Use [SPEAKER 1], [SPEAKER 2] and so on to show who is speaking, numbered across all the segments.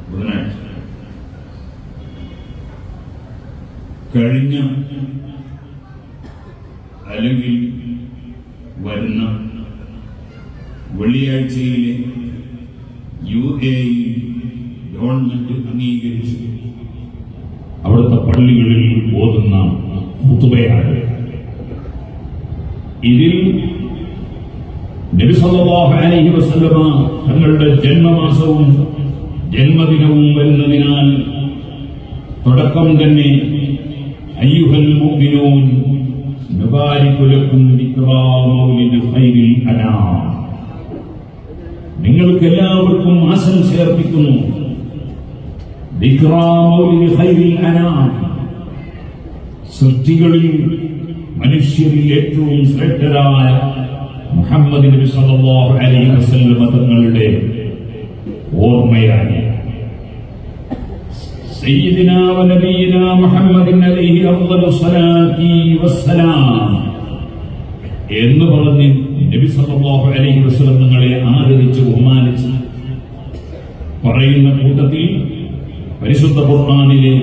[SPEAKER 1] ബുധനാഴ്ച കഴിഞ്ഞ അല്ലെങ്കിൽ വരുന്ന വെള്ളിയാഴ്ചയിലെ UAE ഗവൺമെന്റ് അംഗീകരിച്ച് അവിടുത്തെ പള്ളികളിൽ ഓതുന്ന ഖുതുബയാണ്. ഇതിൽ നബി സല്ലല്ലാഹു അലൈഹി വസല്ലമ തങ്ങളുടെ ജന്മമാസവും ജന്മദിനവും വരുന്നതിനാൽ തുടക്കം തന്നെ അയ്യുഹൽ മുഅ്മിനൂൻ നുബാരികു ലക്കും ദിക്റാ മൗലിദി ഖൈറിൽ അനാം, നിങ്ങൾക്ക് എല്ലാവർക്കും ആശംസ അർപ്പിക്കുന്നു. ദിക്റാ മൗലിദി ഖൈറിൽ അനാം, സൃഷ്ടികളിൽ മനുഷ്യരിൽ ഏറ്റവും ശ്രേഷ്ഠരായ മുഹമ്മദ് നബി സല്ലല്ലാഹു അലൈഹി വസല്ലമ തങ്ങളുടെ ഓർമ്മയായി സയ്യിദിനാ വ നബിയിനാ മുഹമ്മദിൻ അലൈഹി അഫ്ളലു സ്വലാത്തി വസ്സലാം എന്ന് പറഞ്ഞ് നബി സല്ലല്ലാഹു അലൈഹി വസല്ലം തങ്ങളെ ആദരിച്ച് ബഹുമാനിച്ച് പറയുന്ന കൂട്ടത്തിൽ പരിശുദ്ധ ഖുർആനിലെ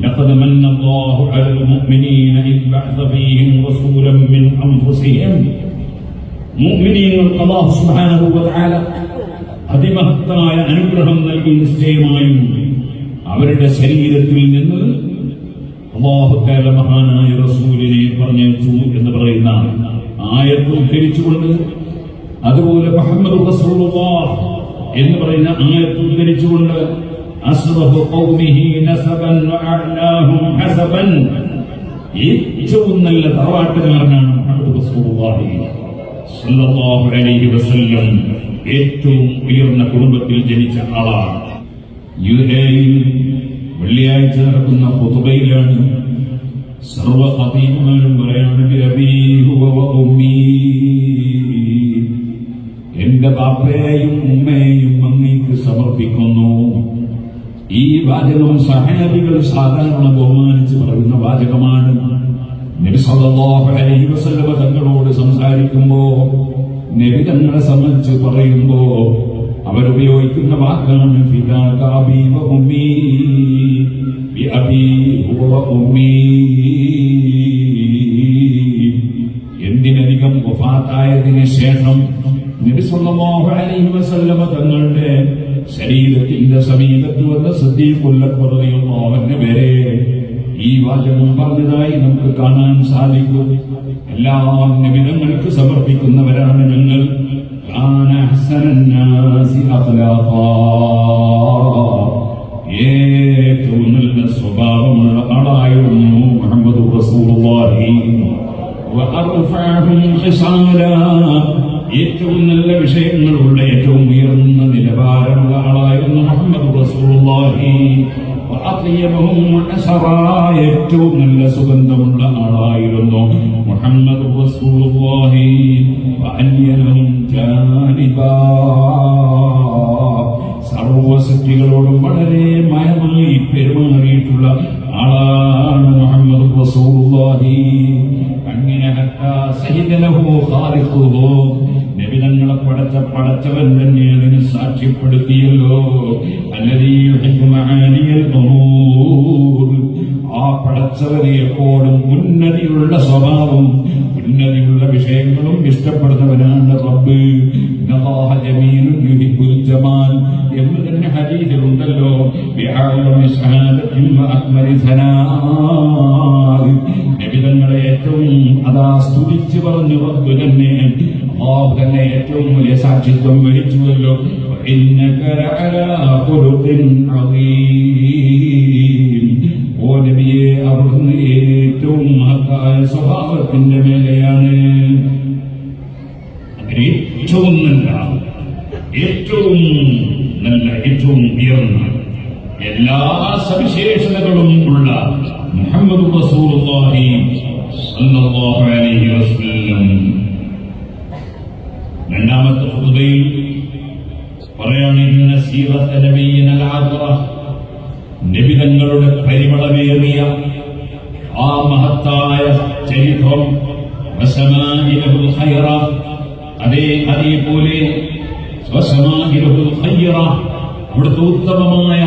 [SPEAKER 1] ലഖദ് മന്നല്ലാഹു അലൽ മുഅ്മിനീന ഇദ് ബഅസ ഫീഹിം റസൂലൻ മിൻ അൻഫുസിഹിം, മുഅ്മിനീങ്ങൾക്ക് അല്ലാഹു സുബ്ഹാനഹു വ തആല അതിമഹത്തായ അനുഗ്രഹം നൽകി നിശ്ചയമായും അവരുടെ ശരീരത്തിൽ നിന്ന് അല്ലാഹു തആല മഹാനായ റസൂലിനെ പറഞ്ഞയച്ചു എന്ന് പറയുന്ന ആയത്ത് ഉദ്ധരിച്ചുകൊണ്ട്, അതുപോലെ മുഹമ്മദ് റസൂലുള്ളാഹ് എന്ന് പറയുന്ന ആയത്ത് ഉദ്ധരിച്ചുകൊണ്ട് അസ്റഫു ഖൗമിഹി നസബൻ വഅഅലാഹും ഹസബൻ, ഏറ്റവും നല്ല തറവാട്ടുകാരനാണ് മുഹമ്മദ് റസൂലുള്ളാഹി സല്ലല്ലാഹു അലൈഹി വസല്ലം. ഏറ്റവും ഉയർന്ന കുടുംബത്തിൽ ജനിച്ച ആളാണ്. UAE വെള്ളിയാഴ്ച നടക്കുന്ന ഖുതുബയിലാണ് സർവ ഖതീബുമാരും പറയാണ് ബിഅബീ ഹുവ വ ഉമ്മീ, എന്റെ ബാപ്പയെയും ഉമ്മയെയും അങ്ങേക്ക് സമർപ്പിക്കുന്നു. ഈ വാചകം സഹാബികൾ സാധാരണ ബഹുമാനിച്ച് പറയുന്ന വാചകമാണ്. നബി സല്ലല്ലാഹു അലൈഹി വസല്ലം തങ്ങളോട് സംസാരിക്കുമ്പോ, നബി തങ്ങളെ സംബന്ധിച്ച് പറയുമ്പോ അവരുപയോഗിക്കുന്ന വാക്കാണ് ഫിദാക അബീ വ ഉമ്മീ ബിഅബീ ഹുവ വ ഉമ്മീ. എന്തിനധികം വഫാത്തായതിനു ശേഷം നബി സല്ലല്ലാഹു അലൈഹി വസല്ലം തങ്ങളുടെ ശരീരത്തിന്റെ സമീപത്ത് വന്ന സിദ്ദീഖുൽ അക്ബർ റളിയല്ലാഹു അൻഹു വരെ ഈ വാചകം പറഞ്ഞതായി നമുക്ക് കാണാൻ സാധിക്കും. എല്ലാം നബിതങ്ങൾക്ക് സമർപ്പിക്കുന്നവരാണ് ഞങ്ങൾ. കാന അഹ്സനന്നാസി അഖ്ലാഖാ, ഏറ്റവും നല്ല സ്വഭാവമുള്ള ആളായിരുന്നു മുഹമ്മദ് റസൂലുള്ളാഹി. വഅർഫഅഹും ഖിസാലാ, ഏറ്റവും നല്ല വിഷയങ്ങളുള്ള ഏറ്റവും ഉയർന്ന നിലവാരമുള്ള ആളായിരുന്നു മുഹമ്മദ് റസൂലുള്ളാഹി. വഅത്യബഹും അസറാ, ഏറ്റവും നല്ല സുഗന്ധമുള്ള ആളായിരുന്നു മുഹമ്മദ് റസൂലുള്ളാഹി. വഅന്യലഹും ജാനിബാ, സർവസൃഷ്ടികളോടും വളരെ മയമായി പെരുമാറിയിട്ടുള്ള ആളാണ് മുഹമ്മദ് റസൂലുള്ളാഹി. അങ്ങനെ ഹത്താ സഹിദ ലഹു ഖാലിഖുഹു, നബി തങ്ങളെ പടച്ചവൻ തന്നെ അതിന് സാക്ഷ്യപ്പെടുത്തിയല്ലോ. അല്ലദീ യുഹിബ്ബു മആലിയൽ ഉമൂർ, ആ പടച്ചവനെ എപ്പോഴും ഉന്നതിയുള്ള സ്വഭാവം ഉന്നതിയുള്ള വിഷയങ്ങളും ഇഷ്ടപ്പെടുന്നവനാണ് റബ്ബ്. ഇന്നല്ലാഹ ജമീലുൻ യുഹിബ്ബുൽ ജമാൽ എന്ന് തന്നെ ഹദീസിലുണ്ടല്ലോ. ബിഅഅലമി സഹാദത്തിൻ വഅക്മലി സനാഅ്, നബി തങ്ങളെ ഏറ്റവും അതാ സ്തുതിച്ച് പറഞ്ഞു റബ്ബ് തന്നെ, അല്ലാഹു തന്നെ ഏറ്റവും വലിയ സാക്ഷിത്വം വഹിച്ചുവല്ലോ. ഇന്നക ലഅലാ ഖുലുഖിൻ അദീം, ഓ നബിയെ അവിടുന്ന് ഏറ്റവും മഹത്തായ സ്വഭാവത്തിന്റെ മേലെയാണ്. അങ്ങനെ ഏറ്റവും നല്ല ഏറ്റവും ഉയർന്ന എല്ലാ സവിശേഷതകളും ഉള്ള മുഹമ്മദ് റസൂലുള്ളാഹി സല്ലല്ലാഹു അലൈഹി വസല്ലം രണ്ടാമത്തെ ഖുതുബയിൽ പറയാണ്, ഇന്ന സീറത്ത നബിയിനൽ ആദിറ, നബി തങ്ങളുടെ പരിമളമേറിയ ആ മഹത്തായ ചരിത്രം, വസമാഇലഹുൽ ഖൈറ, അതേപോലെ വശമാഇലുൽ ഖൈറ, അവിടുത്തെ ഉത്തമമായ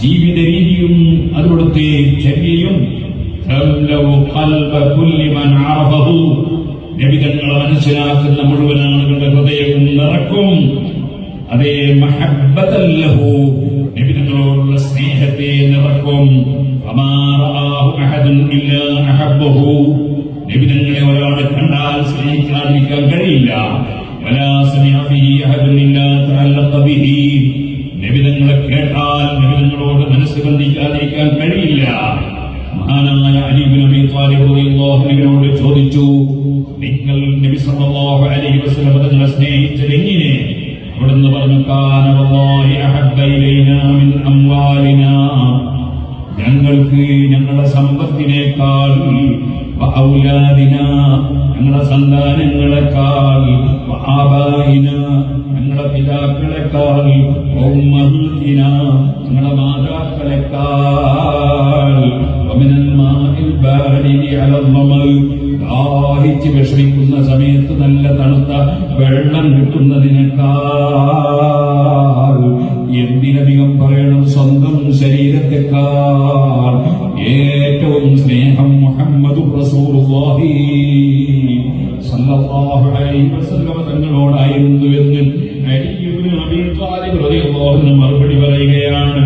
[SPEAKER 1] ജീവിത രീതിയും അവിടുത്തെ ചര്യയും തംലഉ ഖൽബ കുല്ലി മൻ അറഫഹു, നബിതങ്ങളെ മനസ്സിലാക്കുന്ന മുഴുവൻ ആളുകളുടെ ഹൃദയവും നിറക്കും. അതേ മഹബ്ബതൻ ലഹു, നബിതങ്ങളോടുള്ള സ്നേഹത്തെ നിറക്കും. ഫമാ റആഹു അഹദുൻ ഇല്ലാ അഹബ്ബഹു, നബിതങ്ങളെ ഒരാൾ കണ്ടാൽ സ്നേഹിക്കാതിരിക്കാൻ കഴിയില്ല. വലാ സമിഅ ഫീഹി അഹദുൻ ഇല്ലാ തഅല്ലഖ ബിഹി, നബിതങ്ങളെ കേട്ടാൽ നബിതങ്ങളോട് മനസ്സ് ബന്ധിക്കാതിരിക്കാൻ കഴിയില്ല. മഹാനായ അലി ഇബ്നു അബീ ത്വാലിബ് റളിയല്ലാഹു അൻഹുവിനോട് ചോദിച്ചു, നിങ്ങൾ നബി സല്ലല്ലാഹു അലൈഹി വസല്ലം തങ്ങളെ സ്നേഹിച്ചത് എങ്ങനെ? അവിടുന്ന് പറഞ്ഞു, കാന വല്ലാഹി അഹബ്ബ ഇലൈനാ മിൻ അംവാലിനാ, ഞങ്ങൾക്ക് ഞങ്ങളുടെ സമ്പത്തിനേക്കാൾ, വഔലാദിനാ, ഞങ്ങളുടെ സന്താനങ്ങളെക്കാൾ, വആബായിനാ, ഞങ്ങളുടെ പിതാക്കളെക്കാൾ, വഉമ്മഹാത്തിനാ, ഞങ്ങളുടെ മാതാക്കളെക്കാൾ, വമിനൽ മാഇൽ ബാരിദി അലൽ ളമൽ, ദാഹിച്ച് വിഷമിക്കുന്ന സമയത്ത് നല്ല തണുത്ത വെള്ളം കിട്ടുന്നതിനേക്കാൾ, എന്തിനധികം പറയണം, സ്വന്തം ശരീരത്തെക്കാൾ ഏറ്റവും സ്നേഹം മുഹമ്മദുർ റസൂലുള്ളാഹി സല്ലല്ലാഹു അലൈഹി വസല്ലം തങ്ങളോടായിരുന്നു എന്ന് അലി ഇബ്നു അബീ ത്വാലിബ് റളിയല്ലാഹു അൻഹു മറുപടി പറയുകയാണ്.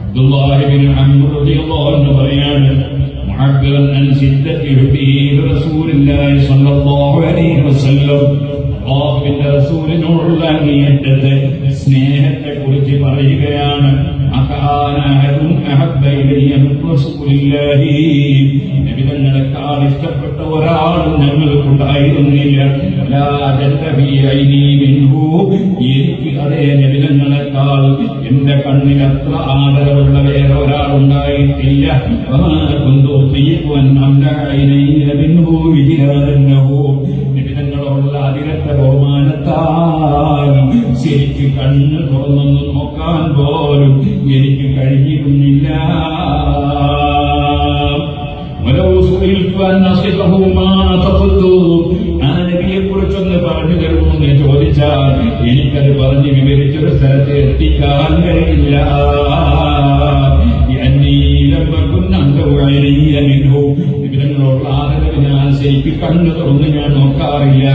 [SPEAKER 1] അബ്ദുല്ലാഹി ഇബ്നു അംർ റളിയല്ലാഹു അൻഹു പറയാണ്, മുഅബ്ബിറൻ അൻ സിദ്ദത്തി ഹുബ്ബിഹി റസൂലുള്ളാഹി സല്ലല്ലാഹു അലൈഹി വസല്ലം, അല്ലാഹുവിന്റെ റസൂലിനോടുള്ള അങ്ങേയറ്റത്തെ സ്നേഹത്തെ കുറിച്ച് പറയുകയാണ്. അകാന അഹദുൻ അഹബ്ബ ഇലയ്യ മിൻ റസൂലില്ലാഹി, നബിതങ്ങളെക്കാൾ ഇഷ്ടപ്പെട്ട ഒരാളും ഞങ്ങൾക്കുണ്ടായിരുന്നില്ല. വലാ ജല്ല ഫീ ഐനി മിൻഹു, എനിക്ക് അതേ നബിതങ്ങളെക്കാൾ എന്റെ കണ്ണിൽ അത്ര ആദരവുള്ള വേറെ ഒരാളുണ്ടായിട്ടില്ല. വമാ കുന്തു ഉതീഖു അൻ അംലഅ ഇലയ്യ മിൻഹു വിജിലാനഹു, നബിതങ്ങളോടുള്ള അതിരത്തെ ബഹുമാനത്താൽ ശരിക്ക് കണ്ണ് തുറന്നൊന്ന് നോക്കാൻ പോലും എനിക്ക് കഴിഞ്ഞിരുന്നില്ല. ആ നബിയെ കുറിച്ചൊന്ന് പറഞ്ഞു തരുമെന്ന് ചോദിച്ചാൽ എനിക്കത് പറഞ്ഞ് വിവരിച്ചൊരു സ്ഥലത്ത് എത്തിക്കാൻ കഴിയില്ല. നിബിധങ്ങളോടുള്ള ആദരവ് ഞാൻ ശരിക്ക് കണ്ണു തുറന്ന് ഞാൻ നോക്കാറില്ല.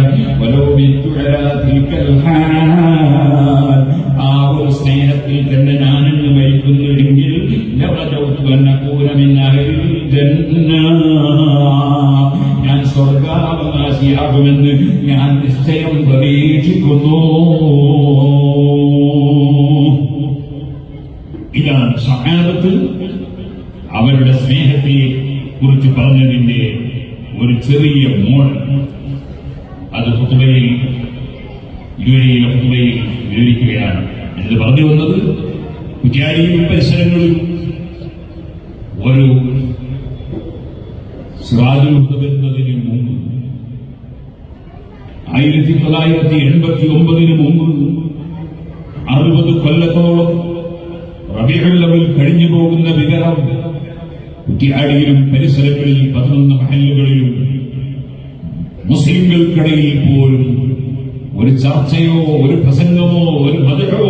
[SPEAKER 1] ആ ഒരു സ്നേഹത്തിൽ തന്നെ ഞാനെന്ന് മരിക്കുന്നുവെങ്കിൽ ഞാൻ സ്വർഗാവകാശിയാകുമെന്ന് ഞാൻ നിശ്ചയം പ്രതീക്ഷിക്കുന്നു. ഇതാണ് സഹാബത്ത് അവരുടെ സ്നേഹത്തെ കുറിച്ച് പറഞ്ഞതിന്റെ ഒരു ചെറിയ മോഡൽ. അത് ഖുതുബയിൽ ഇതുവരെയുള്ള ഖുതുബയിൽ വിവരിക്കുകയാണ്. എന്ന് പറഞ്ഞു വന്നത്, കുറ്റ്യാടിയിലും പരിസരങ്ങളിലും ഒരു സിറാജുൽ ഹുദ വരുന്നതിന് മുമ്പ് 1989 മുമ്പ് 60 കൊല്ലത്തോളം റബീഉൽ അവ്വൽ കഴിഞ്ഞു പോകുന്ന വിവരം കുറ്റ്യാടിയിലും പരിസരങ്ങളിൽ 11 മഹല്ലുകളിലും മുസ്ലിംകൾക്കിടയിൽ പോലും ഒരു ചർച്ചയോ ഒരു പ്രസംഗമോ ഒരു മദഹോ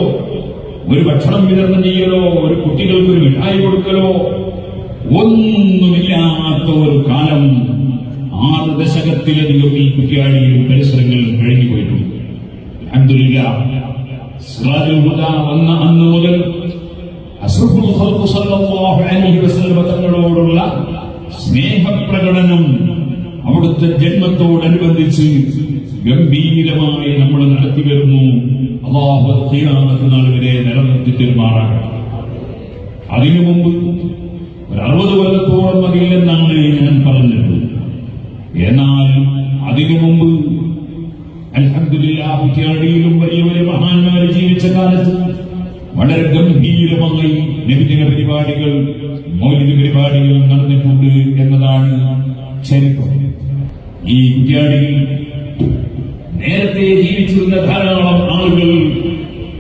[SPEAKER 1] ഒരു ഭക്ഷണം വിതരണം ചെയ്യലോ ഒരു കുട്ടികൾക്ക് ഒരു മിഠായി കൊടുക്കലോ ഒന്നുമില്ലാത്ത ഒരു കാലം 6 ദശകത്തിലധികം ഈ കുറ്റ്യാടിയിലും പരിസരങ്ങളിലും കഴിഞ്ഞു പോയിട്ടുണ്ട്. അൽഹംദുലില്ലാഹ്, സിറാജുൽ ഹുദ വന്ന അന്ന് മുതൽ അഷ്റഫുൽ ഖൽഖ് സല്ലല്ലാഹു അലൈഹി വസല്ലം തങ്ങളോടുള്ള സ്നേഹപ്രകടനം അവിടുത്തെ ജന്മത്തോടനുബന്ധിച്ച് ഗംഭീരമായി നമ്മൾ നടത്തി വരുന്നു. അല്ലാഹു ഖിയാമത്ത് നാൾ വരെ നിലനിർത്തി തീർമാറാകട്ടെ. അതിനു മുമ്പ് 60 കൊല്ലത്തോളം അതില്ലെന്നാണ് ഞാൻ പറഞ്ഞത്. എന്നാൽ അതിനു മുമ്പ് അൽഹംദുലില്ലാഹ് കുറ്റ്യാടിയിലും വലിയ വലിയ മഹാന്മാർ ജീവിച്ച കാലത്ത് വളരെ ഗംഭീരമായി നബിദിന പരിപാടികൾ, മൗലിദ് പരിപാടികൾ നടന്നിട്ടുണ്ട് എന്നതാണ് ചരിത്രം. ഈ കുറ്റ്യാടിയിൽ നേരത്തെ ജീവിച്ചിരുന്ന ധാരാളം ആളുകൾ,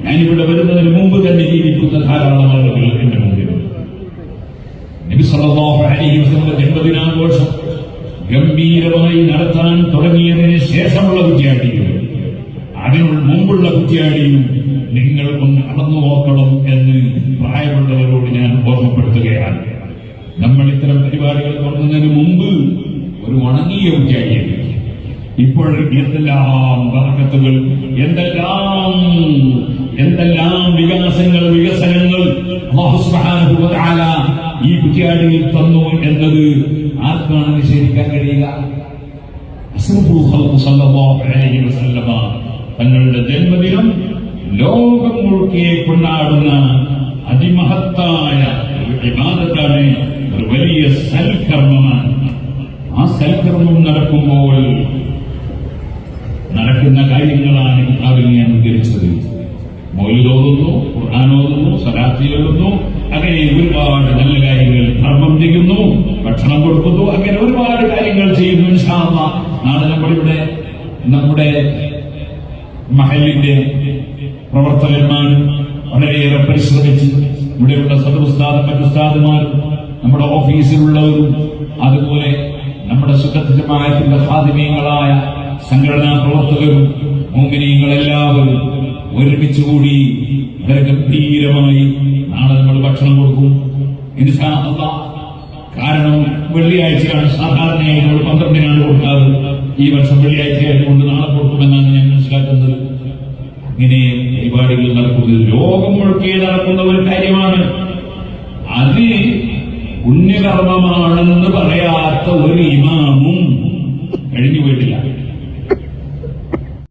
[SPEAKER 1] ഞാനിവിടെ വരുന്നതിന് മുമ്പ് തന്നെ ജീവിക്കുന്ന ധാരാളം ആളുകൾ എന്റെ മുമ്പിലുണ്ട്. നബി സല്ലല്ലാഹു അലൈഹി വസല്ലം ജന്മദിനാഘോഷം ഗംഭീരമായി നടത്താൻ തുടങ്ങിയതിന് ശേഷമുള്ള കുറ്റ്യാടികൾ, അതിനുള്ള മുമ്പുള്ള കുറ്റിയാടിയും നിങ്ങൾ ഒന്ന് അളന്നു നോക്കണം എന്ന് പ്രായമുള്ളവരോട് ഞാൻ ഓർമ്മപ്പെടുത്തുകയാണ്. നമ്മൾ ഇത്തരം പരിപാടികൾ തുടങ്ങുന്നതിന് മുമ്പ് ഒരു ഉണങ്ങിയ കുറ്റിയാടിയായിരുന്നു. ഇപ്പോൾ എന്തെല്ലാം ബർക്കത്തുകൾ, എന്തെല്ലാം വികസനങ്ങൾ അല്ലാഹു സുബ്ഹാനഹു വ തആല ഈ കുറ്റിയാടിയിൽ തന്നു എന്നത് ആർക്കാണ് നിഷേധിക്കാൻ കഴിയുക? അസ്റഫുൽ ഖൽഖ് സല്ലല്ലാഹു അലൈഹി വസല്ലമ തങ്ങളുടെ ജന്മദിനം ലോകം മുഴുക്കെ കൊണ്ടാടുന്ന അതിമഹത്തായ ഒരു ഇബാദത്താണ്, ഒരു വലിയ സൽക്കർമ്മമാണ്. ആ സൽക്കർമ്മം നടക്കുമ്പോൾ നടക്കുന്ന കാര്യങ്ങളാണ് കിതാബിൽ ഞാൻ ഉദ്ധരിച്ചത്. മൗലിദ് ഓതുന്നു, ഖുർആൻ ഓതുന്നു, സ്വലാത്ത് ചൊല്ലുന്നു, അങ്ങനെ ഒരുപാട് നല്ല കാര്യങ്ങൾ, ധർമ്മം ചെയ്യുന്നു, ഭക്ഷണം കൊടുക്കുന്നു, അങ്ങനെ ഒരുപാട് കാര്യങ്ങൾ ചെയ്യുന്നു. ഇൻഷാ അല്ലാഹ് നാളെ നമ്മളിവിടെ നമ്മുടെ മഹലിന്റെ പ്രവർത്തകന്മാർ വളരെയേറെ പരിശ്രമിച്ച് ഇവിടെയുള്ള സദുസ്താദും മറ്റുസ്താദുമാരും നമ്മുടെ ഓഫീസിലുള്ളവരും അതുപോലെ നമ്മുടെ സുന്നത്ത് ജമാഅത്തിന്റെ ഖാദിമീങ്ങളായ സംഘടനാ പ്രവർത്തകരും മോമിനീങ്ങളെല്ലാവരും ഒരുമിച്ചുകൂടി വളരെ ഗംഭീരമായി നാളെ നമ്മൾ ഭക്ഷണം കൊടുക്കും ഇൻഷാ അല്ലാഹ്. കാരണം വെള്ളിയാഴ്ചയാണ് സാധാരണയായി നമ്മൾ 12-നാണ് കൊടുക്കാറ്. ഈ വർഷം വെള്ളിയാഴ്ച ആയതുകൊണ്ട് നാളെ കൊടുക്കുമെന്നാണ് ഞാൻ മനസ്സിലാക്കുന്നത്. ഇങ്ങനെ പരിപാടികൾ നടക്കുന്നത് ലോകം മുഴുക്കെ നടക്കുന്ന ഒരു കാര്യമാണ്. അത് പുണ്യകർമ്മമാണെന്ന് പറയാത്ത ഒരു ഇമാമും കഴിഞ്ഞു പോയിട്ടില്ല.